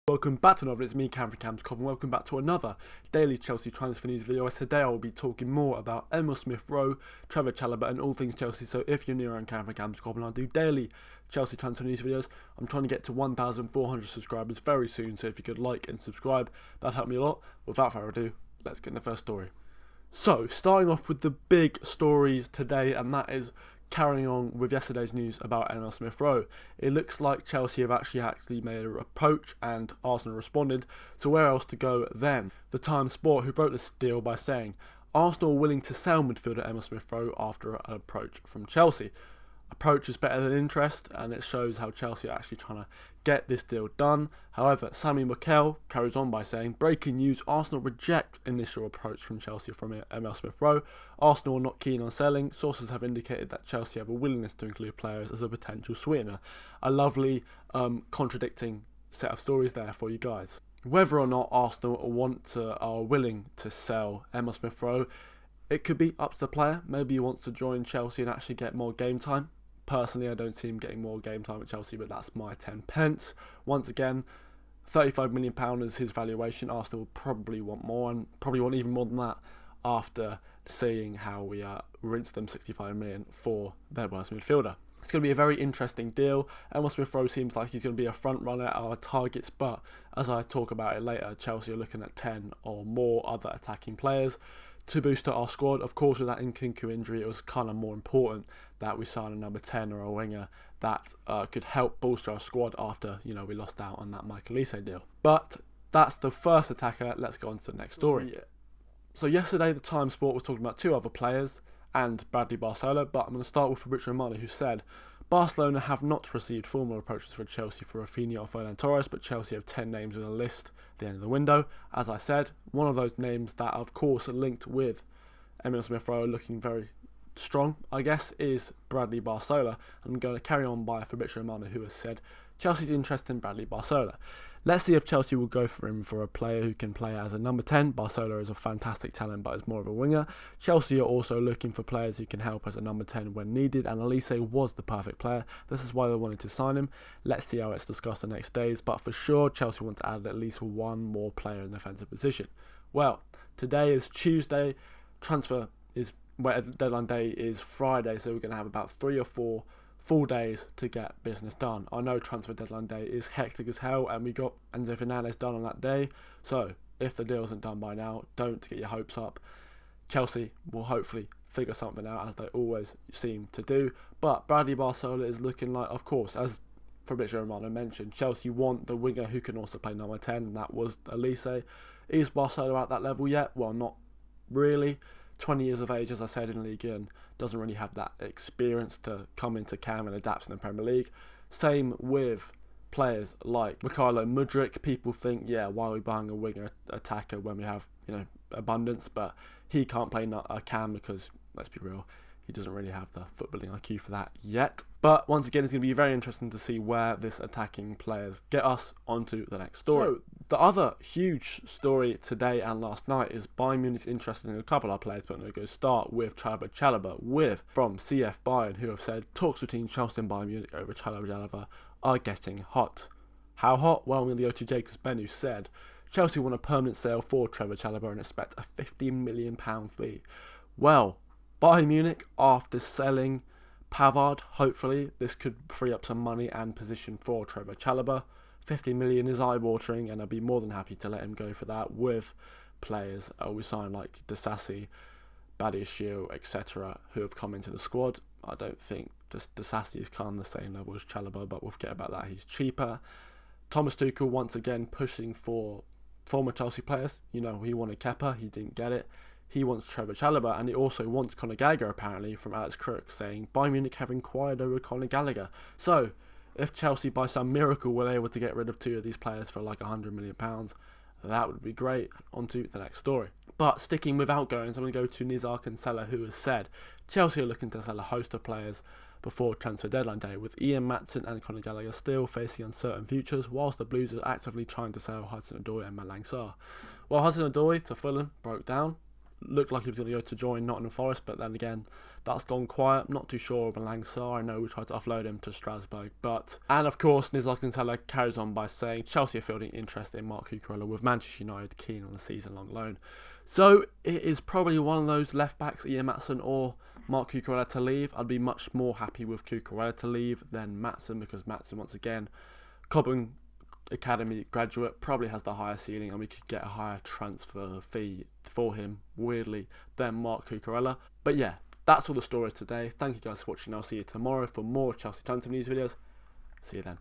Welcome back to another, it's me Cam from Cam's Cobb, and welcome back to another daily Chelsea transfer news video. As today I will be talking more about Emile Smith-Rowe, Trevor Chalobah and all things Chelsea. So if you're new around Cam from Cam's Cobb, and I do daily Chelsea transfer news videos, I'm trying to get to 1,400 subscribers very soon, so if you could like and subscribe, that'd help me a lot. Without further ado, let's get in the first story. So starting off with the big stories today, and that is carrying on with yesterday's news about Emile Smith-Rowe. It looks like Chelsea have actually made an approach and Arsenal responded, so where else to go then? The Times Sport, who broke this deal by saying Arsenal are willing to sell midfielder Emile Smith-Rowe after an approach from Chelsea. Approach is better than interest, and it shows how Chelsea are actually trying to get this deal done. However, Sammy Mikel carries on by saying, breaking news, Arsenal reject initial approach from Chelsea from Emile Smith-Rowe. Arsenal are not keen on selling. Sources have indicated that Chelsea have a willingness to include players as a potential sweetener. A lovely contradicting set of stories there for you guys. Whether or not Arsenal are willing to sell Emile Smith-Rowe, it could be up to the player. Maybe he wants to join Chelsea and actually get more game time. Personally, I don't see him getting more game time at Chelsea, but that's my 10 pence. Once again, £35 million is his valuation. Arsenal will probably want more, and probably want even more than that after seeing how we rinsed them £65 million for their worst midfielder. It's going to be a very interesting deal. Emile Smith-Rowe seems like he's going to be a front runner at our targets, but as I talk about it later, Chelsea are looking at 10 or more other attacking players to boost our squad. Of course, with that Nkunku injury, it was kind of more important that we sign a number 10 or a winger that could help bolster our squad after, we lost out on that Michael Olise deal. But that's the first attacker. Let's go on to the next story. So yesterday, the Times Sport was talking about two other players and Bradley Barcola, but I'm going to start with Fabrizio Romano, who said, Barcelona have not received formal approaches for Chelsea for Raphina or Ferran Torres, but Chelsea have 10 names on the list at the end of the window. As I said, one of those names that of course are linked with Emile Smith-Rowe looking very strong, I guess, is Bradley Barcola. I'm going to carry on by Fabrizio Romano, who has said Chelsea's interested in Bradley Barcola. Let's see if Chelsea will go for him for a player who can play as a number 10. Barcola is a fantastic talent, but is more of a winger. Chelsea are also looking for players who can help as a number 10 when needed, and Olise was the perfect player. This is why they wanted to sign him. Let's see how it's discussed the next days, but for sure, Chelsea want to add at least one more player in the defensive position. Well, today is Tuesday. Deadline day is Friday, so we're going to have about 3 or 4 full days to get business done. I know transfer deadline day is hectic as hell, and we got Enzo Fernandez done on that day, so if the deal isn't done by now, don't get your hopes up. Chelsea will hopefully figure something out, as they always seem to do, but Bradley Barcola is looking like, of course, as Fabrizio Romano mentioned, Chelsea want the winger who can also play number 10, and that was Olise. Is Barcola at that level yet? Well, not really. 20 years of age, as I said, in League One, doesn't really have that experience to come into Cam and adapt in the Premier League. Same with players like Mykhailo Mudryk. People think, why are we buying a winger attacker when we have, abundance? But he can't play a Cam because, let's be real, he doesn't really have the footballing IQ for that yet. But once again, it's going to be very interesting to see where this attacking players get us onto the next story. So, the other huge story today and last night is Bayern Munich's interested in a couple of players, but I'm going to go start with Chalobah from CF Bayern, who have said talks between Chelsea and Bayern Munich over Chalobah are getting hot. How hot? Well, Miliotti Jacobs Ben, who said Chelsea want a permanent sale for Trevor Chalobah and expect a £15 million fee. Well, Bayern Munich, after selling Pavard, hopefully this could free up some money and position for Trevor Chalobah. 50 million is eye-watering, and I'd be more than happy to let him go for that with players we signed like Disasi, Badiashile, etc., who have come into the squad. I don't think just Disasi is kind of the same level as Chalobah, but we'll forget about that. He's cheaper. Thomas Tuchel once again pushing for former Chelsea players. He wanted Kepa, he didn't get it. He wants Trevor Chalobah, and he also wants Conor Gallagher, apparently, from Alex Crook, saying Bayern Munich have inquired over Conor Gallagher. So, if Chelsea, by some miracle, were able to get rid of 2 of these players for like £100 million, that would be great. On to the next story. But sticking with outgoings, I'm going to go to Nizar Kinsella, who has said Chelsea are looking to sell a host of players before transfer deadline day, with Ian Matson and Conor Gallagher still facing uncertain futures, whilst the Blues are actively trying to sell Hudson-Odoi and Malang Sarr. Well, Hudson-Odoi to Fulham broke down. looked like he was going to go to join Nottingham Forest, but then again, that's gone quiet. I'm not too sure of Langsar. I know we tried to offload him to Strasbourg, and of course, Nizla carries on by saying Chelsea are fielding interest in Marc Cucurella, with Manchester United keen on a season-long loan. So it is probably one of those left backs, Ian Maatsen or Marc Cucurella, to leave. I'd be much more happy with Cucurella to leave than Maatsen, because Maatsen, once again, Cobham Academy graduate, probably has the higher ceiling, and we could get a higher transfer fee for him, weirdly, than Marc Cucurella. But yeah, that's all the story today. Thank you guys for watching. I'll see you tomorrow for more Chelsea transfer news videos. See you then.